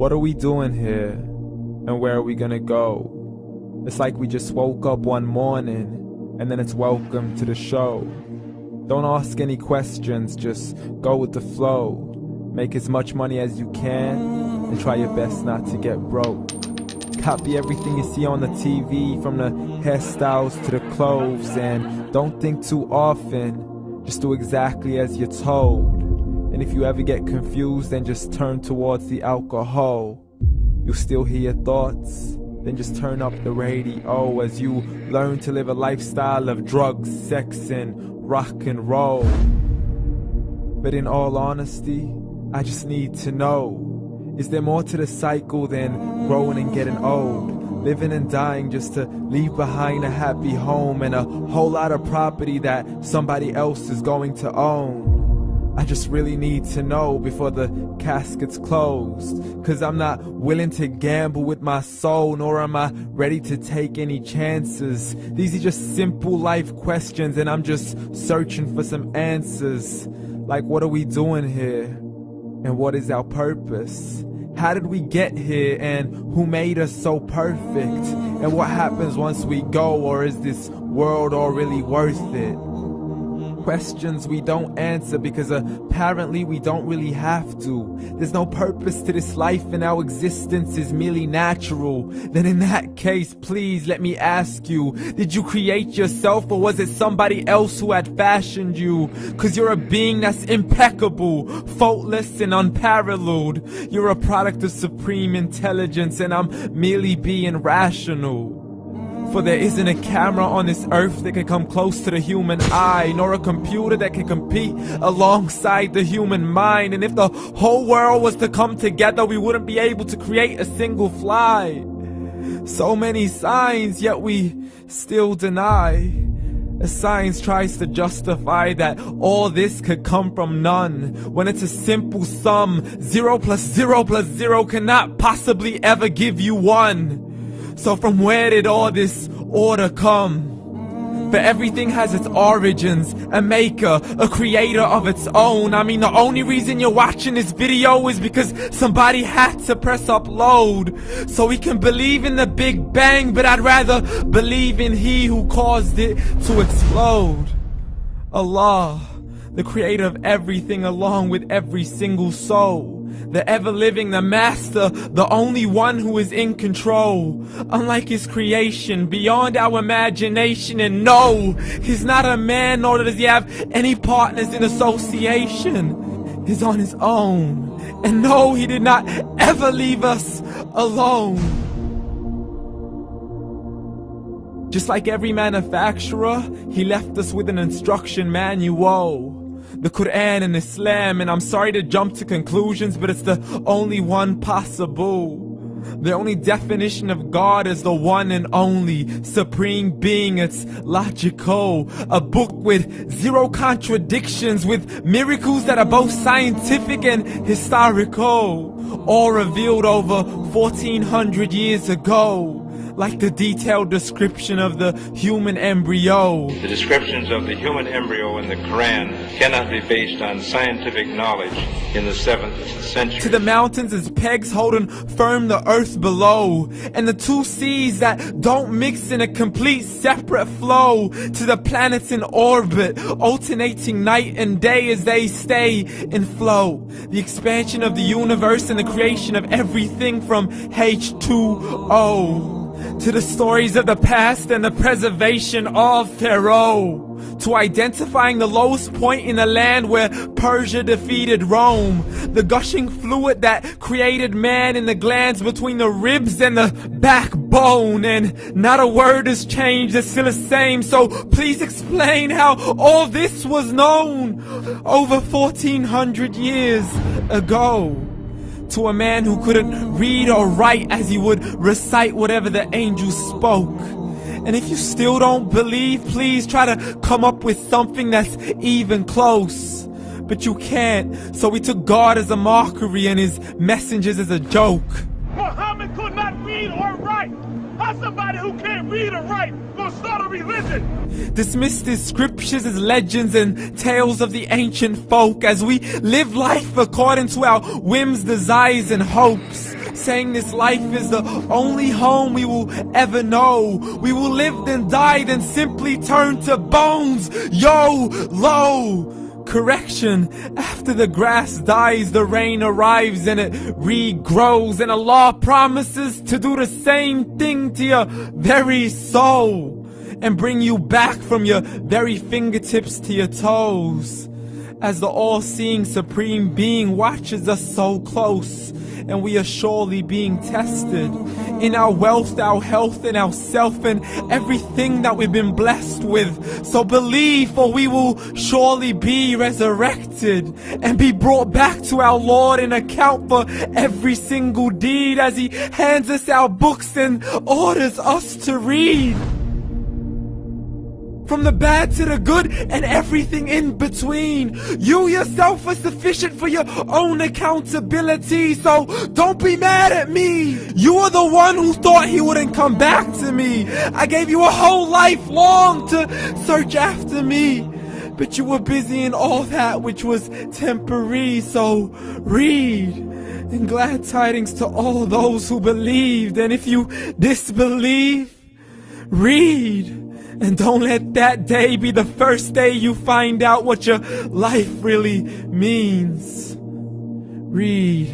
What are we doing here? And where are we gonna go? It's like we just woke up one morning and then it's welcome to the show. Don't ask any questions, just go with the flow. Make as much money as you can and try your best not to get broke. Copy everything you see on the TV, from the hairstyles to the clothes, and don't think too often, just do exactly as you're told. And if you ever get confused, then just turn towards the alcohol. You'll still hear your thoughts, then just turn up the radio as you learn to live a lifestyle of drugs, sex, and rock and roll. But in all honesty, I just need to know, is there more to the cycle than growing and getting old? Living and dying just to leave behind a happy home and a whole lot of property that somebody else is going to own. I just really need to know before the casket's closed, 'cause I'm not willing to gamble with my soul, nor am I ready to take any chances. These are just simple life questions and I'm just searching for some answers. Like, what are we doing here? And what is our purpose? How did we get here, and who made us so perfect? And what happens once we go, or is this world all really worth it? Questions we don't answer because apparently we don't really have to. There's no purpose to this life and our existence is merely natural. Then in that case, please let me ask you, did you create yourself, or was it somebody else who had fashioned you? 'Cause you're a being that's impeccable, faultless and unparalleled. You're a product of supreme intelligence and I'm merely being rational. For there isn't a camera on this earth that can come close to the human eye, nor a computer that can compete alongside the human mind. And if the whole world was to come together, we wouldn't be able to create a single fly. So many signs, yet we still deny. As science tries to justify that all this could come from none, when it's a simple sum. 0 plus 0 plus 0 cannot possibly ever give you 1. So from where did all this order come? For everything has its origins, a maker, a creator of its own. I mean, the only reason you're watching this video is because somebody had to press upload. So we can believe in the Big Bang, but I'd rather believe in He who caused it to explode. Allah, the creator of everything along with every single soul. The ever-living, the master, the only one who is in control. Unlike his creation, beyond our imagination. And no, he's not a man, nor does he have any partners in association. He's on his own. And no, he did not ever leave us alone. Just like every manufacturer, he left us with an instruction manual. The Quran and Islam, and I'm sorry to jump to conclusions, but it's the only one possible. The only definition of God is the one and only supreme being. It's logical, a book with 0 contradictions, with miracles that are both scientific and historical, all revealed over 1400 years ago. Like the detailed description of the human embryo. The descriptions of the human embryo in the Quran cannot be based on scientific knowledge in the 7th century. To the mountains as pegs holding firm the earth below, and the 2 seas that don't mix in a complete separate flow. To the planets in orbit, alternating night and day as they stay in flow. The expansion of the universe and the creation of everything from H2O. To the stories of the past and the preservation of Pharaoh. To identifying the lowest point in the land where Persia defeated Rome. The gushing fluid that created man in the glands between the ribs and the backbone. And not a word has changed, it's still the same. So please explain how all this was known over 1400 years ago. To a man who couldn't read or write, as he would recite whatever the angels spoke. And if you still don't believe, please try to come up with something that's even close. But you can't, so we took God as a mockery and his messengers as a joke. Muhammad could not read or write. How's somebody who can't read or write gonna start a religion? Dismissed his scriptures as legends and tales of the ancient folk, as we live life according to our whims, desires, and hopes. saying this life is the only home we will ever know. We will live then die, then simply turn to bones. YOLO! Correction, after the grass dies, the rain arrives and it regrows, and Allah promises to do the same thing to your very soul and bring you back from your very fingertips to your toes, as the all-seeing supreme being watches us so close, and we are surely being tested in our wealth, our health, and our self, and everything that we've been blessed with. So believe, for we will surely be resurrected and be brought back to our Lord and account for every single deed, as He hands us our books and orders us to read. From the bad to the good and everything in between. You yourself are sufficient for your own accountability, so don't be mad at me. You are the one who thought He wouldn't come back to me. I gave you a whole life long to search after me, but you were busy in all that which was temporary. So read, and glad tidings to all those who believed. And if you disbelieve, read. And don't let that day be the first day you find out what your life really means. Read.